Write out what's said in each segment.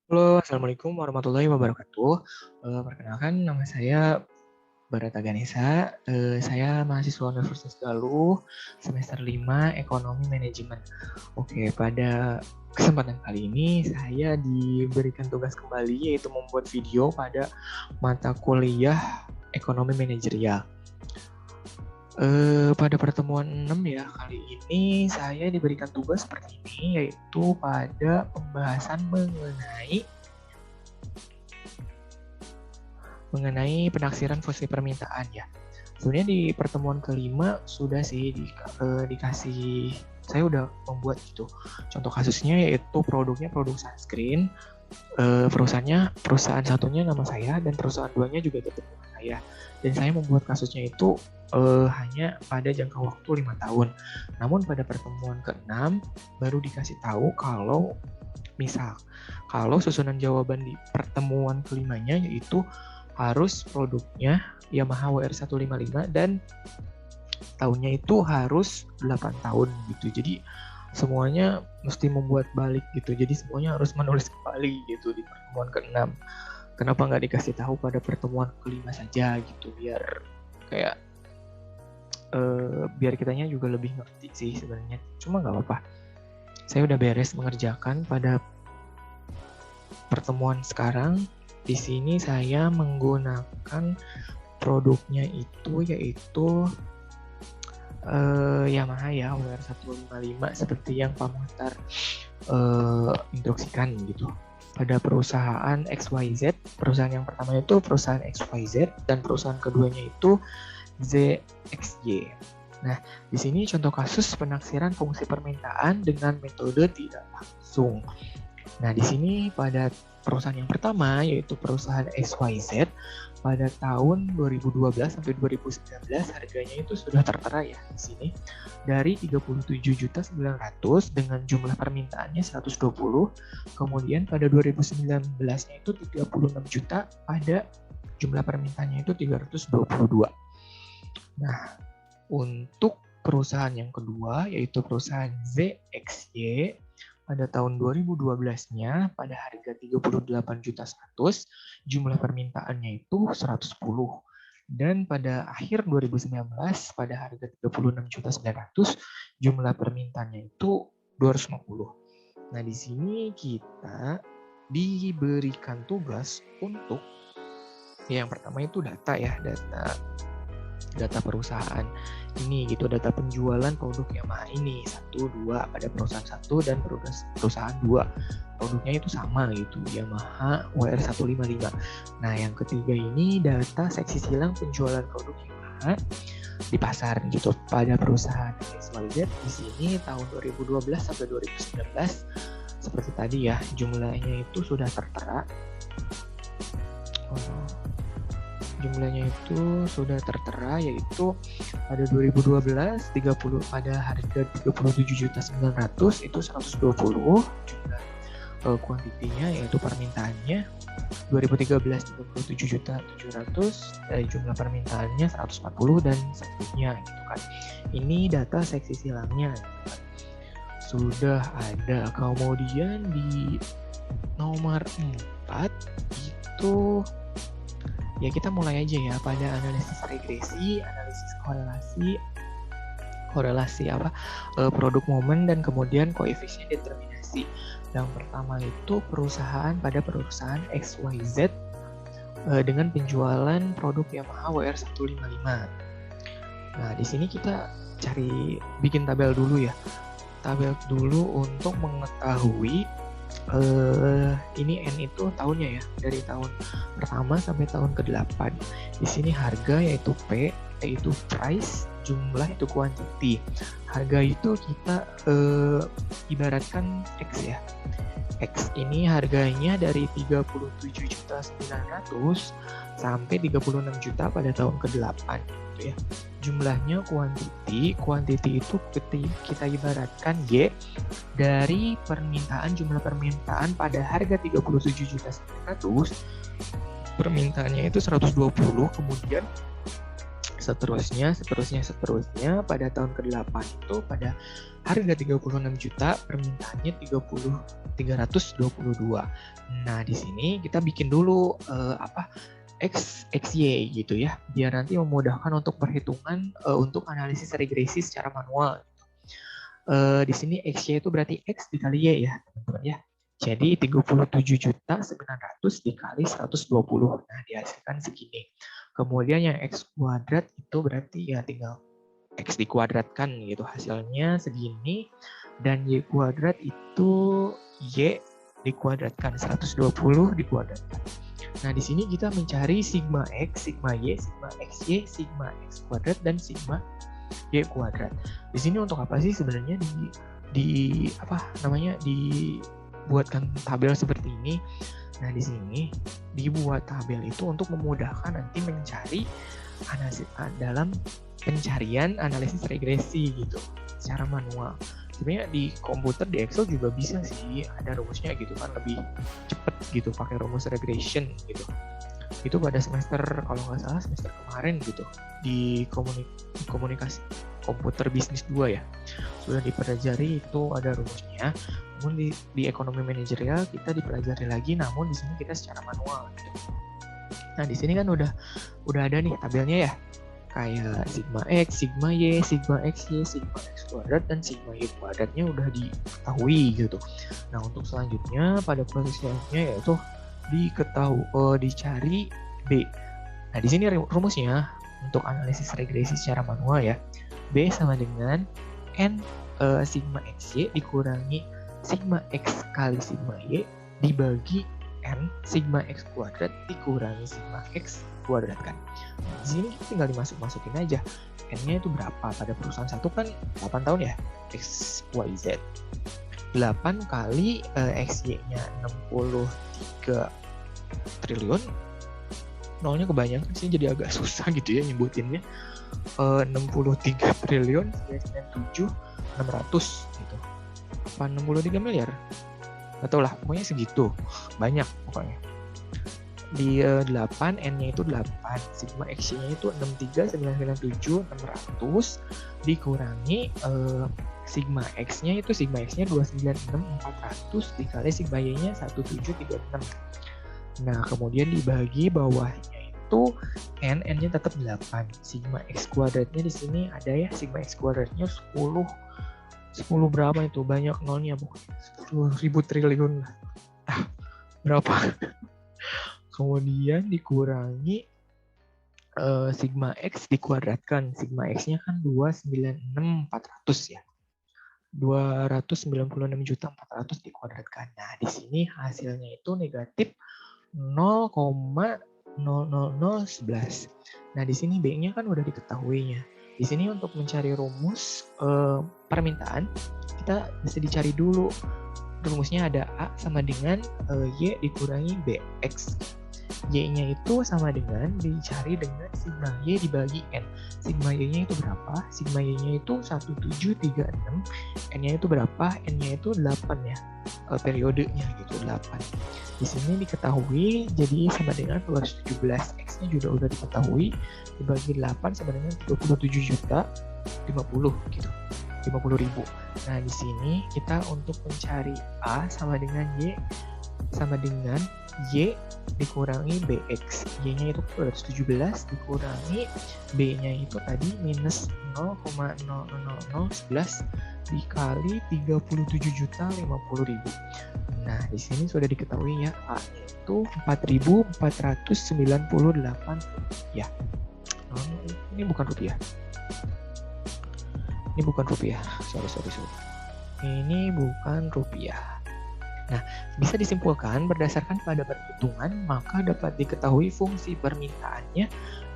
Halo, Assalamualaikum warahmatullahi wabarakatuh. Perkenalkan nama saya Barata Ganesa. Saya mahasiswa Universitas Galuh, semester 5 Ekonomi Manajemen. Oke, pada kesempatan kali ini saya diberikan tugas kembali yaitu membuat video pada mata kuliah Ekonomi Manajerial. Pada pertemuan 6 ya, kali ini saya diberikan tugas seperti ini, yaitu pada pembahasan mengenai penaksiran fungsi permintaan ya. Sebenarnya di pertemuan kelima sudah sih dikasih, saya udah membuat gitu. Contoh kasusnya yaitu produknya produk sunscreen. Perusahaan satunya nama saya dan perusahaan duanya juga tetap nama saya. Dan saya membuat kasusnya itu hanya pada jangka waktu 5 tahun. Namun pada pertemuan ke-6 baru dikasih tahu kalau susunan jawaban di pertemuan kelimanya yaitu harus produknya Yamaha WR155 dan tahunnya itu harus 8 tahun gitu. Jadi semuanya mesti membuat balik gitu. Jadi semuanya harus menulis kembali gitu di pertemuan ke-6. Kenapa nggak dikasih tahu pada pertemuan kelima saja gitu, biar kayak biar kitanya juga lebih ngerti sih sebenarnya. Cuma nggak apa-apa. Saya udah beres mengerjakan pada pertemuan sekarang. Di sini saya menggunakan produknya itu yaitu Yamaha ya WR155 seperti yang Pak Muhtar instruksikan gitu. Pada perusahaan XYZ, perusahaan yang pertama itu perusahaan XYZ dan perusahaan keduanya itu ZXY. Nah, di sini contoh kasus penaksiran fungsi permintaan dengan metode tidak langsung. Nah, di sini pada perusahaan yang pertama yaitu perusahaan XYZ pada tahun 2012 sampai 2019 harganya itu sudah tertera ya di sini dari 37.900.000 dengan jumlah permintaannya 120. Kemudian pada 2019-nya itu 36 juta pada jumlah permintaannya itu 322. Nah, untuk perusahaan yang kedua yaitu perusahaan ZXY pada tahun 2012-nya pada harga 38.100.000, jumlah permintaannya itu 110. Dan pada akhir 2019 pada harga 36.900.000, jumlah permintaannya itu 250. Nah, di sini kita diberikan tugas untuk yang pertama itu data ya, data perusahaan ini gitu, data penjualan produk Yamaha ini 1, 2 pada perusahaan 1 dan perusahaan 2 produknya itu sama gitu, Yamaha WR155. Nah, yang ketiga ini data seksi silang penjualan produk Yamaha di pasar gitu pada perusahaan XYZ. Di sini tahun 2012 sampai 2019 seperti tadi ya, jumlahnya itu sudah tertera. Jumlahnya itu sudah tertera yaitu pada 2012 pada harga 37.900.000 itu 120 jumlah kuantitinya yaitu permintaannya. 2013 37.700.000 jumlah permintaannya 140 dan seterusnya gitu kan. Ini data seksi silangnya gitu kan. Sudah ada. Kemudian di nomor 4 itu ya kita mulai aja ya pada analisis regresi, analisis korelasi produk momen dan kemudian koefisien determinasi. Yang pertama itu perusahaan XYZ dengan penjualan produk Yamaha WR155. Nah, di sini kita bikin tabel dulu ya. Tabel dulu untuk mengetahui ini N itu tahunnya ya, dari tahun pertama sampai tahun ke-8. Di sini harga yaitu P, yaitu price, jumlah itu quantity. Harga itu kita ibaratkan X ya. X ini harganya dari 37.900.000 sampai 36 juta pada tahun ke-8 gitu ya. Jumlahnya quantity itu kita ibaratkan Y dari jumlah permintaan pada harga 37.900.000, permintaannya itu 120, kemudian seterusnya pada tahun ke-8 itu pada harga 36 juta, permintaannya 322. Nah, di sini kita bikin dulu XY gitu ya, biar nanti memudahkan untuk perhitungan untuk analisis regresi secara manual. Di sini XY itu berarti X dikali Y ya, teman-teman ya. Jadi 37.900 dikali 120. Nah, dihasilkan segini. Kemudian yang X kuadrat itu berarti ya tinggal X dikuadratkan gitu, hasilnya segini. Dan Y kuadrat itu Y dikuadratkan, 120 dikuadratkan. Nah, di sini kita mencari sigma X, sigma Y, sigma XY, sigma X kuadrat, dan sigma Y kuadrat. Di sini untuk apa sih sebenarnya dibuatkan tabel seperti ini? Nah, di sini dibuat tabel itu untuk memudahkan nanti mencari dalam pencarian analisis regresi gitu secara manual. Sebenarnya di komputer, di Excel juga bisa sih ada rumusnya gitu kan, lebih cepet gitu pakai rumus regression gitu. Itu pada semester, kalau nggak salah semester kemarin gitu, di komunikasi komputer bisnis 2 ya, sudah dipelajari itu ada rumusnya. Namun di ekonomi manajerial kita dipelajari lagi, namun di sini kita secara manual gitu. Nah, di sini kan udah ada nih tabelnya ya, kayak sigma X, sigma Y, sigma XY, sigma X kuadrat, dan sigma Y kuadratnya udah diketahui gitu. Nah, untuk selanjutnya pada proses selanjutnya yaitu dicari B. Nah, di sini rumusnya untuk analisis regresi secara manual ya. B sama dengan N sigma XY dikurangi sigma X kali sigma Y dibagi N sigma X kuadrat dikurangi sigma X kuadrat kan. Di sini kita tinggal dimasukin aja. N-nya itu berapa? Pada perusahaan satu kan 8 tahun ya, X, Y, Z. 8 kali XY-nya 63 triliun. Nolnya kebanyakan sih, jadi agak susah gitu ya nyebutinnya. 63 triliun 97.600 gitu. Apa 63 miliar? Gak tau lah, pokoknya segitu. Banyak pokoknya. Di 8, N-nya itu 8, sigma X-nya itu 63.997.600 dikurangi sigma X-nya itu, sigma X-nya 296.400 dikali sigma Y-nya 1736. Nah, kemudian dibagi bawahnya itu N-nya tetap 8. Sigma X kuadratnya di sini ada ya, sigma X kuadratnya 10 berapa itu, banyak nolnya pokoknya 10.000 triliun. Berapa? Kemudian dikurangi sigma X dikuadratkan. Sigma X-nya kan 296.400 ya. 296.400 dikuadratkan. Nah, di sini hasilnya itu negatif 0,00011. Nah, di sini B-nya kan udah diketahuinya. Di sini untuk mencari rumus permintaan, kita bisa dicari dulu. Rumusnya ada A sama dengan Y dikurangi BX. Y-nya itu sama dengan dicari dengan sigma Y dibagi N. Sigma Y-nya itu berapa? Sigma Y-nya itu 1736. N-nya itu berapa? N-nya itu 8 ya. Periodenya gitu, 8. Di sini diketahui jadi sama dengan 217. X-nya juga udah diketahui. Dibagi 8 sama dengan 27.050 gitu. 50.000. Nah, di sini kita untuk mencari A sama dengan Y sama dengan Y dikurangi BX. Y-nya itu 217 dikurangi B-nya itu tadi minus 0,00011 dikali 37.050.000. Nah, di sini sudah diketahui ya, A-nya itu 4.498 ya. Ini bukan rupiah. Ini bukan rupiah. Sorry. Ini bukan rupiah. Nah, bisa disimpulkan berdasarkan pada perhitungan, maka dapat diketahui fungsi permintaannya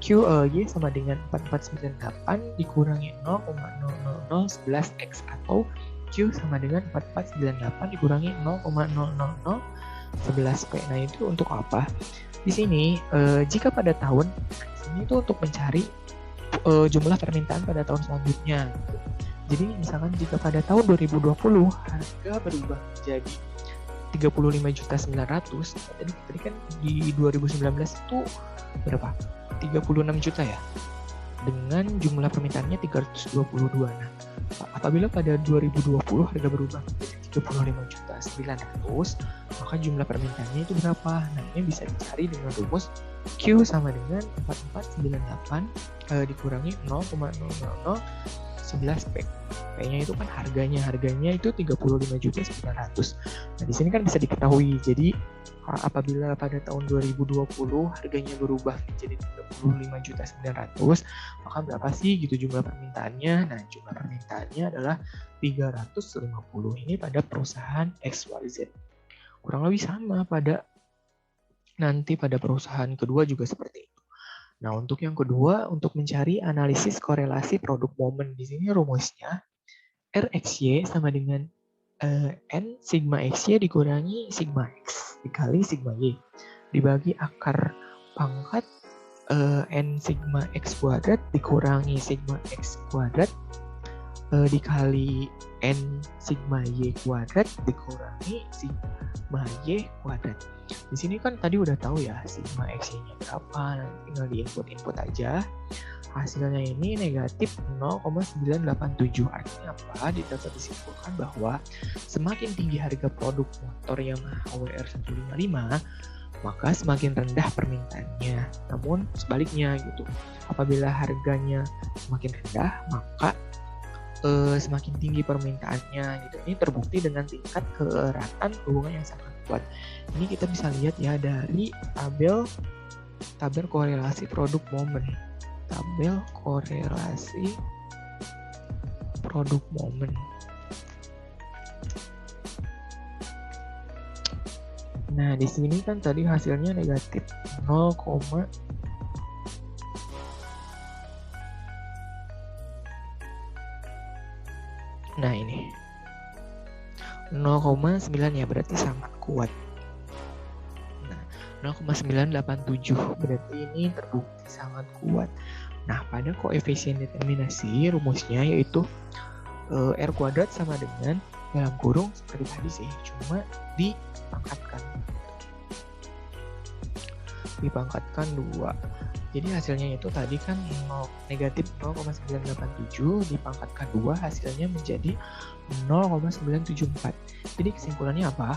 QY sama dengan 4498 dikurangi 0,00011X atau Q sama dengan 4498 dikurangi 0,00011P. Nah, itu untuk apa? Di sini, jika pada tahun, ini itu untuk mencari jumlah permintaan pada tahun selanjutnya. Jadi misalkan jika pada tahun 2020 harga berubah menjadi 35.900.000, tadi kan di 2019 itu berapa? 36 juta ya. dengan jumlah permintaannya 322. Nah, apabila pada 2020 harga berubah menjadi 35.900.000, maka jumlah permintaannya itu berapa? Nah, ini bisa dicari dengan rumus Q sama dengan 4498 dikurangi 0,00011 P. P-nya itu kan harganya itu 35.900.000. Nah, di sini kan bisa diketahui. Jadi apabila pada tahun 2020 harganya berubah menjadi 35.900.000, maka berapa sih gitu jumlah permintaannya? Nah, jumlah permintaannya adalah 350. Ini pada perusahaan XYZ. Kurang lebih sama pada perusahaan kedua juga seperti itu. Nah, untuk yang kedua, untuk mencari analisis korelasi produk momen, di sini rumusnya RXY sama dengan N sigma XY dikurangi sigma X dikali sigma Y dibagi akar pangkat N sigma X kuadrat dikurangi sigma X kuadrat dikali N sigma Y kuadrat dikurangi sigma Y kuadrat. Di sini kan tadi udah tahu ya sigma X-nya berapa, nanti tinggal di-input aja. Hasilnya ini negatif 0,987. Artinya apa? Dapat disimpulkan bahwa semakin tinggi harga produk motor Yamaha WR155, maka semakin rendah permintaannya. Namun sebaliknya gitu, apabila harganya semakin rendah, maka semakin tinggi permintaannya gitu. Ini terbukti dengan tingkat keeratan hubungan yang sangat kuat. Ini kita bisa lihat ya dari tabel korelasi produk momen. Tabel korelasi produk momen. Nah, di sini kan tadi hasilnya negatif 0, nah ini 0,9 ya, berarti sangat kuat. Nah, 0,987 berarti ini terbukti sangat kuat. Nah, pada koefisien determinasi rumusnya yaitu R kuadrat sama dengan dalam kurung seperti tadi sih, cuma dipangkatkan 2. Jadi hasilnya itu tadi kan negatif 0,987 dipangkatkan 2, hasilnya menjadi 0,974. Jadi kesimpulannya apa?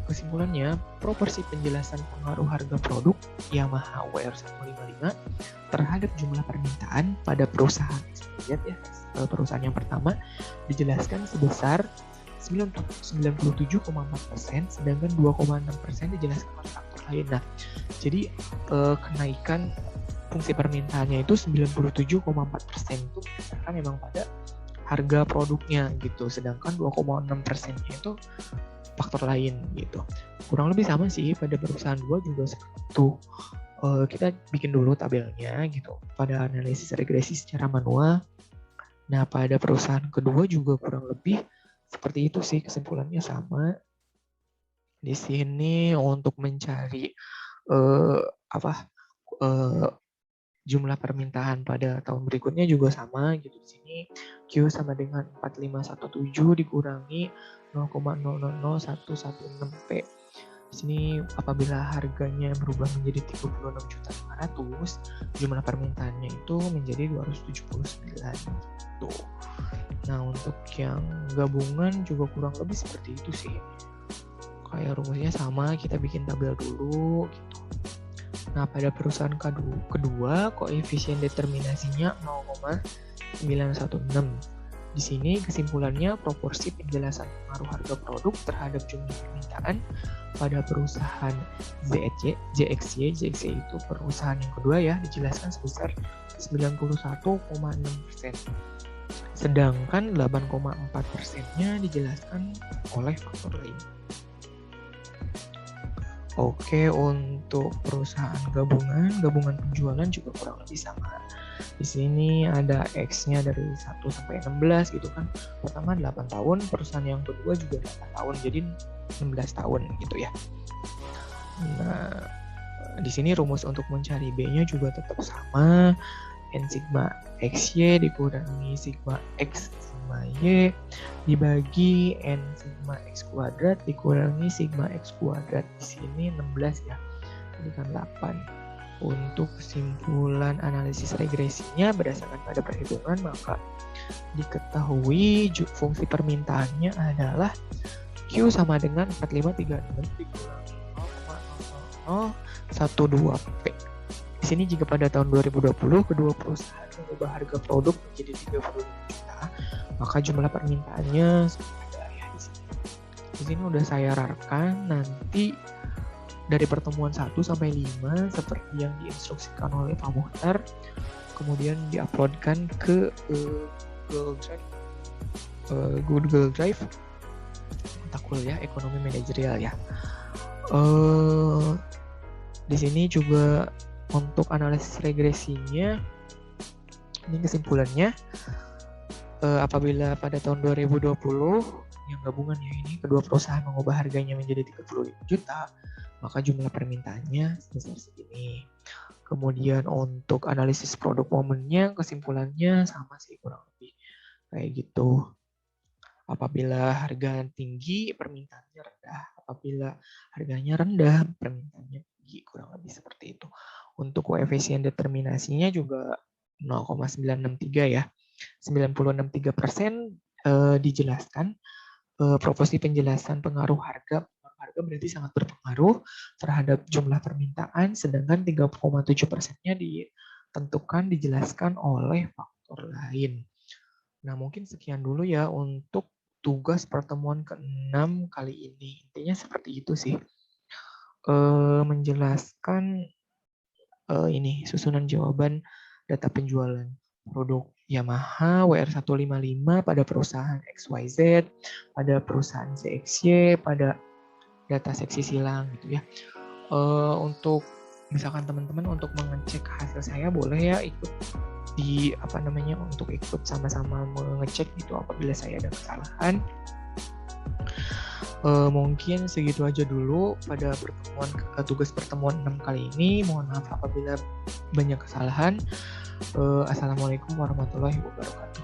Kesimpulannya, proporsi penjelasan pengaruh harga produk Yamaha WR155 terhadap jumlah permintaan pada perusahaan XYZ ya, perusahaan yang pertama dijelaskan sebesar 97,4%, sedangkan 2,6% dijelaskan oleh faktor lain. Nah, jadi kenaikan fungsi permintaannya itu 97,4% itu berdasarkan memang pada harga produknya gitu, sedangkan 2,6%-nya itu faktor lain gitu. Kurang lebih sama sih pada perusahaan 2 juga seperti itu. Kita bikin dulu tabelnya gitu pada analisis regresi secara manual. Nah, pada perusahaan kedua juga kurang lebih seperti itu sih, kesimpulannya sama. Di sini untuk mencari jumlah permintaan pada tahun berikutnya juga sama gitu. Di sini Q sama dengan 4517 dikurangi 0,000116 P. Di sini apabila harganya berubah menjadi 36.500.000, jumlah permintaannya itu menjadi 279 gitu. Nah, untuk yang gabungan juga kurang lebih seperti itu sih. Kayak rumusnya sama, kita bikin tabel dulu gitu. Nah, pada perusahaan kedua koefisien determinasinya 0,916. Di sini kesimpulannya proporsi penjelasan pengaruh harga produk terhadap jumlah permintaan pada perusahaan ZXY itu perusahaan yang kedua ya, dijelaskan sebesar 91,6%. Sedangkan 8,4%-nya dijelaskan oleh faktor lain. Oke, untuk perusahaan gabungan penjualan juga kurang lebih sama. Di sini ada X-nya dari 1 sampai 16 gitu kan. Pertama 8 tahun, perusahaan yang kedua juga 8 tahun, jadi 16 tahun gitu ya. Nah, di sini rumus untuk mencari B-nya juga tetap sama. N sigma XY dikurangi sigma X sigma Y dibagi N sigma X kuadrat dikurangi sigma X kuadrat. Di sini 16 ya, ini kan 8. Untuk kesimpulan analisis regresinya berdasarkan pada perhitungan, maka diketahui fungsi permintaannya adalah Q sama dengan 4536 dikurangi 0,0012P. Di sini jika pada tahun 2020 kedua perusahaan mengubah harga produk menjadi 35 juta, maka jumlah permintaannya ada ya di sini. Di sini udah saya rarkan nanti dari pertemuan 1 sampai 5 seperti yang diinstruksikan oleh Pak Muhtar, kemudian diuploadkan ke Google Drive mata kuliah ekonomi manajerial ya. Di sini juga untuk analisis regresinya, ini kesimpulannya, apabila pada tahun 2020 yang gabungannya ini kedua perusahaan mengubah harganya menjadi 35 juta, maka jumlah permintaannya sebesar segini. Kemudian untuk analisis produk momennya, kesimpulannya sama sih kurang lebih kayak gitu. Apabila harga tinggi, permintaannya rendah. Apabila harganya rendah, permintaannya tinggi. Kurang lebih seperti itu. Untuk koefisien determinasinya juga 0,963 ya. 90,63% dijelaskan. Proporsi penjelasan pengaruh harga berarti sangat berpengaruh terhadap jumlah permintaan, sedangkan 3,7%-nya ditentukan, dijelaskan oleh faktor lain. Nah, mungkin sekian dulu ya untuk tugas pertemuan ke-6 kali ini. Intinya seperti itu sih. Menjelaskan ini susunan jawaban data penjualan produk Yamaha WR155 pada perusahaan XYZ, pada perusahaan CXY, pada data seksi silang gitu ya. Untuk misalkan teman-teman untuk mengecek hasil saya boleh ya ikut untuk ikut sama-sama mengecek gitu apabila saya ada kesalahan. Mungkin segitu aja dulu pada tugas pertemuan 6 kali ini. Mohon maaf apabila banyak kesalahan. Assalamualaikum warahmatullahi wabarakatuh.